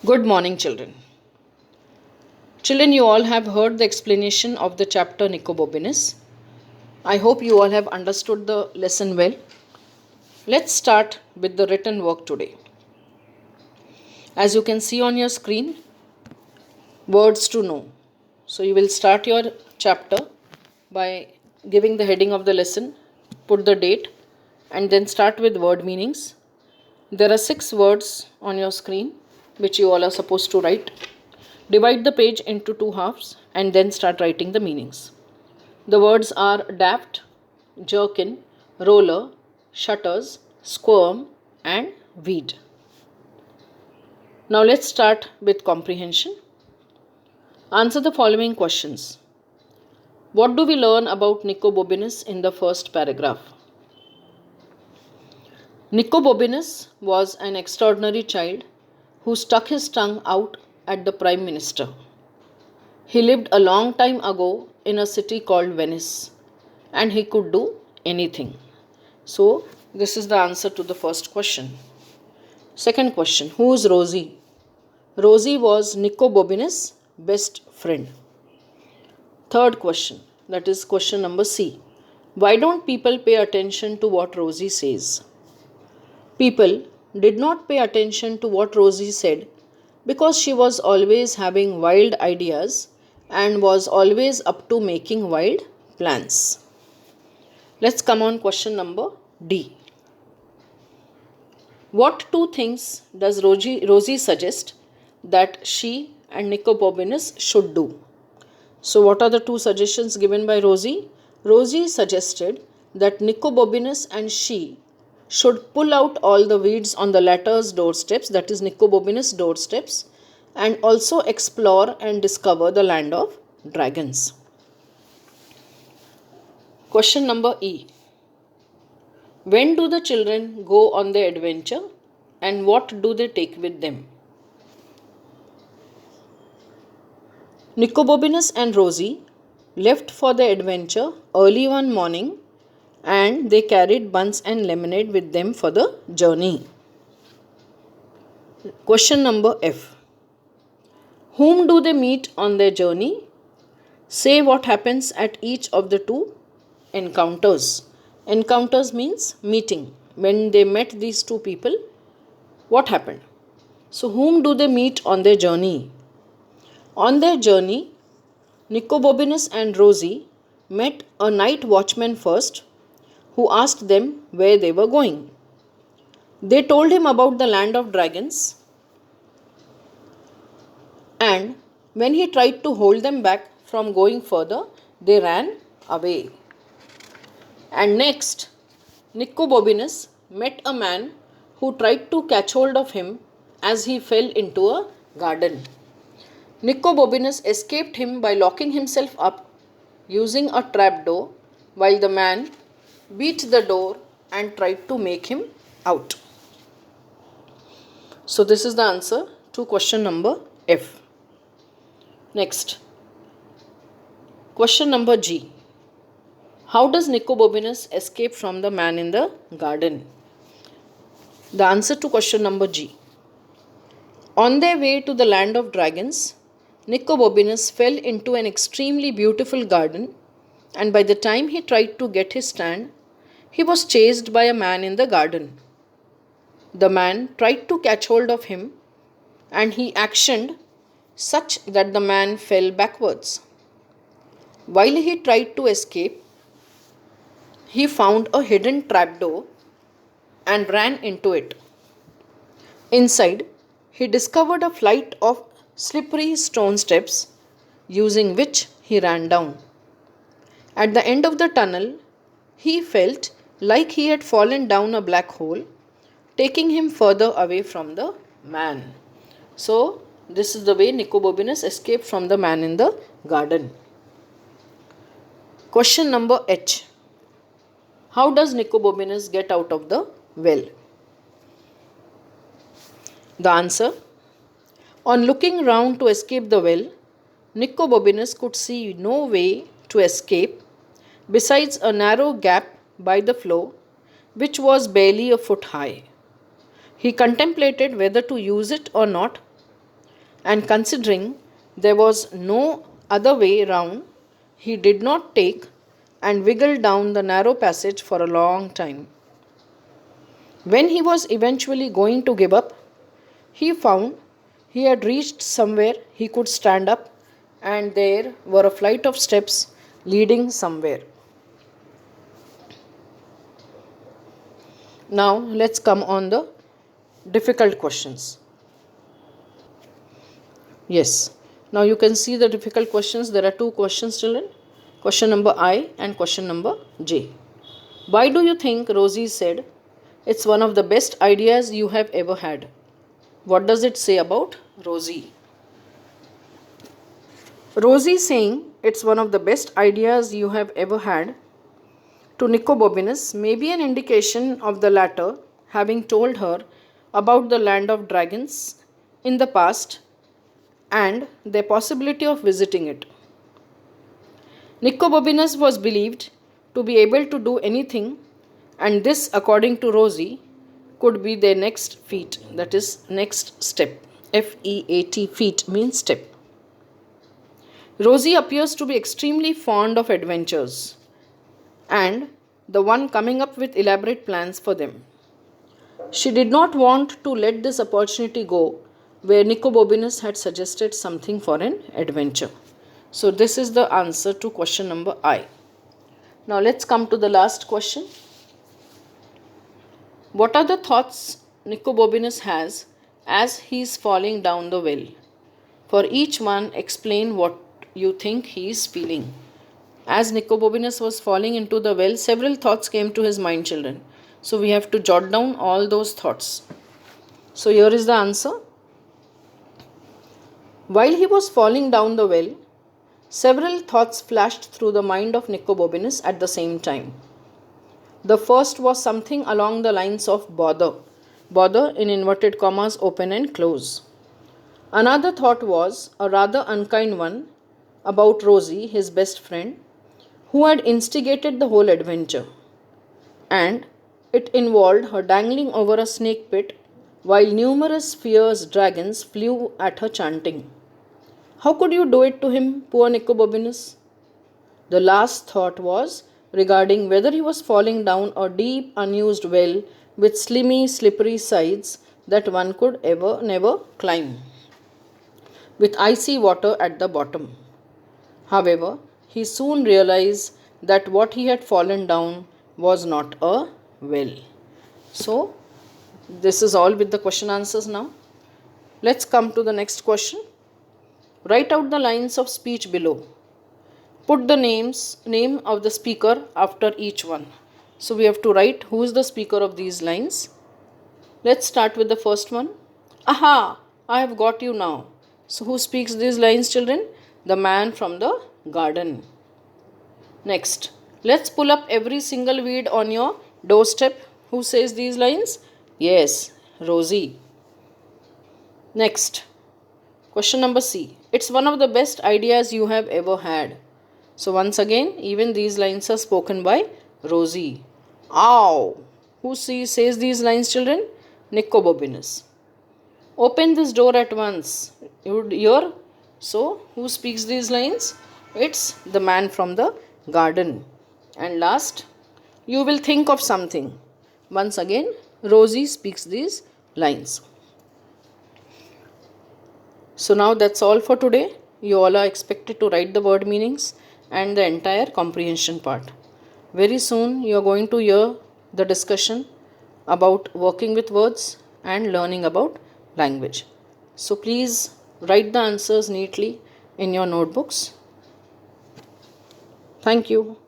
Good morning, children. Children, you all have heard the explanation of the chapter Nicobobinus. I hope you all have understood the lesson well. Let's start with the written work today. As you can see on your screen, words to know. So you will start your chapter by giving the heading of the lesson, put the date, and then start with word meanings. There are 6 words on your screen which you all are supposed to write. Divide the page into 2 halves and then start writing the meanings. The words are daft, jerkin, roller, shutters, squirm, and weed. Now let's start with comprehension. Answer the following questions. What do we learn about Nicobobinus in the first paragraph? Nicobobinus was an extraordinary child who stuck his tongue out at the Prime Minister. He lived a long time ago in a city called Venice, and he could do anything. So, this is the answer to the first question. Second question, who is Rosie? Rosie was Nicobobinus' best friend. Third question, that is question number C. Why don't people pay attention to what Rosie says? People did not pay attention to what Rosie said because she was always having wild ideas and was always up to making wild plans. Let's come on question number D. What 2 things does Rosie suggest that she and Nicobobinus should do? So what are the 2 suggestions given by Rosie? Rosie suggested that Nicobobinus and she should pull out all the weeds on the latter's doorsteps, that is Nicobobinus' doorsteps, and also explore and discover the land of dragons. Question number E. When do the children go on their adventure and what do they take with them? Nicobobinus and Rosie left for their adventure early one morning and they carried buns and lemonade with them for the journey. Question number F. Whom do they meet on their journey? Say what happens at each of the 2 encounters. Encounters means meeting. When they met these 2 people, what happened? So whom do they meet on their journey? On their journey, Nicobobinus and Rosie met a night watchman first, who asked them where they were going. They told him about the land of dragons, and when he tried to hold them back from going further, they ran away. And next, Nicobobinus met a man who tried to catch hold of him as he fell into a garden. Nicobobinus escaped him by locking himself up using a trapdoor, while the man beat the door and tried to make him out. So this is the answer to question number F. Next, question number G. How does Nicobobinus escape from the man in the garden? The answer to question number G. On their way to the land of dragons, Nicobobinus fell into an extremely beautiful garden, and by the time he tried to get his stand, he was chased by a man in the garden. The man tried to catch hold of him, and he actioned such that the man fell backwards. While he tried to escape, he found a hidden trapdoor and ran into it. Inside, he discovered a flight of slippery stone steps, using which he ran down. At the end of the tunnel, he felt like he had fallen down a black hole, taking him further away from the man. So, this is the way Nicobobinus escaped from the man in the garden. Question number H. How does Nicobobinus get out of the well? The answer. On looking round to escape the well, Nicobobinus could see no way to escape besides a narrow gap by the floor, which was barely a foot high. He contemplated whether to use it or not, and considering there was no other way round, he did not take and wiggled down the narrow passage for a long time. When he was eventually going to give up, he found he had reached somewhere he could stand up, and there were a flight of steps leading somewhere. Now let's come on the difficult questions. Yes, now you can see the difficult questions. There are two questions, children. Question number I and question number J. Why do you think Rosie said, "It's one of the best ideas you have ever had"? What does it say about Rosie? Rosie saying it's one of the best ideas you have ever had to Nicobobinus may be an indication of the latter having told her about the land of dragons in the past and the possibility of visiting it. Nicobobinus was believed to be able to do anything, and this, according to Rosie, could be their next feat, that is, next step. F-E-A-T, feat means step. Rosie appears to be extremely fond of adventures and the one coming up with elaborate plans for them. She did not want to let this opportunity go where Nicobobinus had suggested something for an adventure. So this is the answer to question number I. Now let's come to the last question. What are the thoughts Nicobobinus has as he is falling down the well? For each one, explain what you think he is feeling. As Nicobobinus was falling into the well, several thoughts came to his mind, children. So we have to jot down all those thoughts. So here is the answer. While he was falling down the well, several thoughts flashed through the mind of Nicobobinus at the same time. The first was something along the lines of bother. Bother in inverted commas, open and close. Another thought was a rather unkind one about Rosie, his best friend, who had instigated the whole adventure. And it involved her dangling over a snake pit while numerous fierce dragons flew at her chanting. How could you do it to him, poor Nicobobinus? The last thought was regarding whether he was falling down a deep, unused well with slimy, slippery sides that one could never climb, with icy water at the bottom. However, he soon realized that what he had fallen down was not a well. So, this is all with the question answers now. Let's come to the next question. Write out the lines of speech below. Put the name of the speaker after each one. So we have to write who is the speaker of these lines. Let's start with the first one. Aha! I have got you now. So who speaks these lines, children? The man from the garden. Next, let's pull up every single weed on your doorstep. Who says these lines? Yes, Rosie. Next, question number C. It's one of the best ideas you have ever had. So once again, even these lines are spoken by Rosie. Ow! Who says these lines, children? Nicobobinus. Open this door at once. You hear? So, who speaks these lines? It's the man from the garden. And last, you will think of something. Once again, Rosie speaks these lines. So now that's all for today. You all are expected to write the word meanings and the entire comprehension part. Very soon you are going to hear the discussion about working with words and learning about language. So please write the answers neatly in your notebooks. Thank you.